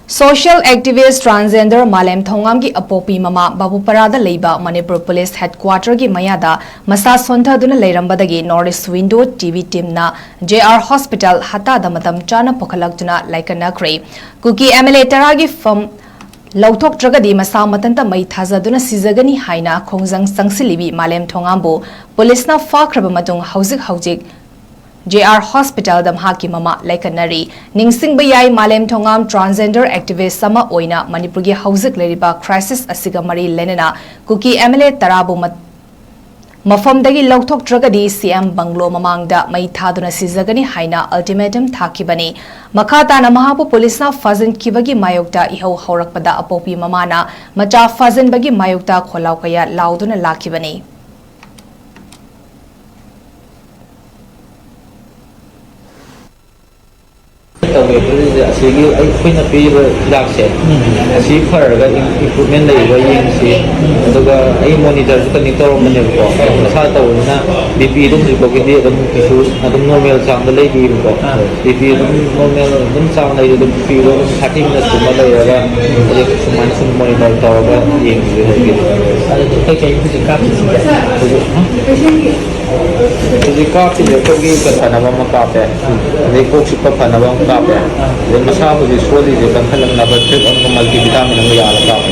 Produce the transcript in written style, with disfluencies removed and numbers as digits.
Social activist transgender Malem Thongam ki apopi mama Babuparada leiba Manipur Police Headquarter ki mayada masa sontha duna leirambadagi Norris Window TV team na JR Hospital hata da matam chana pokhalakduna laikanakre kuki MLA taragi from Lautok Dragadi masa matanta mai thazaduna sizagani haina khongjang sangsilibi Malem Thongambu police na fakraba matung haujik JR Hospital damhaki mama laikanari ningsing bayai Malem Thongam transgender activist sama oina Manipur gi haujik leriba crisis asiga mari lenena kuki MLA tarabu mafamdagi lautok dragadi CM Banglo mamangda mai thaduna sizagani haina ultimatum thakibani makata na mahapu police na fazin kibagi mayokta ihau haurakpada apopi mamana macha fazin bagi mayokta kholaw kaya lauduna lakibani ꯑꯩꯈꯣꯏꯅ ꯄꯤꯔꯤꯕ ꯍꯤꯗꯥꯛꯁꯦ ꯑꯁꯤ ꯐꯔꯒ improvement ꯂꯩꯕ ꯌꯦꯡꯁꯤ ꯑꯗꯨꯒ ꯑꯩ ꯃꯣꯅꯤꯇꯔꯁꯨ connect ꯇꯧꯔꯝꯕꯅꯦꯕꯀꯣ ꯃꯁꯥ ꯇꯧꯕꯅꯤꯅ ꯕꯤꯄꯤꯗꯨ ꯍꯧꯖꯤꯛꯐꯥꯎꯒꯤꯗꯤ ꯑꯗꯨꯝ ꯀꯩꯁꯨ ꯑꯗꯨꯝ ꯅꯣꯔꯃꯦꯜ ꯆꯥꯡꯗ ꯂꯩꯕꯤꯕꯀꯣ ꯕꯤꯄꯤ ꯑꯗꯨꯝ ꯅꯣꯔꯃꯦꯜ ꯑꯗꯨꯝ ꯆꯥꯡ ꯂꯩꯔꯤ ꯑꯗꯨꯝ ꯕꯤꯄꯤꯗꯣ ꯑꯗꯨꯝ 30 ꯃꯤꯅꯠꯀꯨꯝꯕ ꯂꯩꯔꯒ ꯍꯧꯖꯤꯛ ꯁꯨꯃꯥꯏꯅ ꯁꯨꯝ ꯃꯣꯅꯤꯇꯔ ꯇꯧꯔꯒ ꯌꯦꯡꯕꯤꯕ ꯍꯧꯖꯤꯛꯀꯤꯗꯤ ꯑꯗꯨ ꯀꯩꯀꯩ ꯍꯧꯖꯤꯛ ꯀꯥꯞꯄꯤꯁꯤꯒꯦ ꯍꯧꯖꯤꯛ ꯀꯥꯞꯄꯤꯁꯦ ꯑꯩꯈꯣꯏꯒꯤ ꯐꯅꯕ ꯑꯃ ꯀꯥꯞꯄꯦ ꯑꯗꯩ ꯀꯣꯛ ꯆꯤꯛꯄ ꯐꯅꯕ ꯑꯃ ꯀꯥꯞꯄꯦ ꯑꯗꯩ ꯃꯁꯥ ꯍꯧꯖꯤꯛ ꯁꯣꯜꯂꯤꯁꯦ ꯀꯟꯈꯠꯂꯛꯅꯕ ꯗ꯭ꯔꯤꯞ ꯑꯃꯒ ꯃꯜꯇꯤꯚꯤꯇꯥꯃꯤꯟ ꯑꯃꯒ ꯌꯥꯜꯂꯒ ꯀꯥꯞꯄꯦ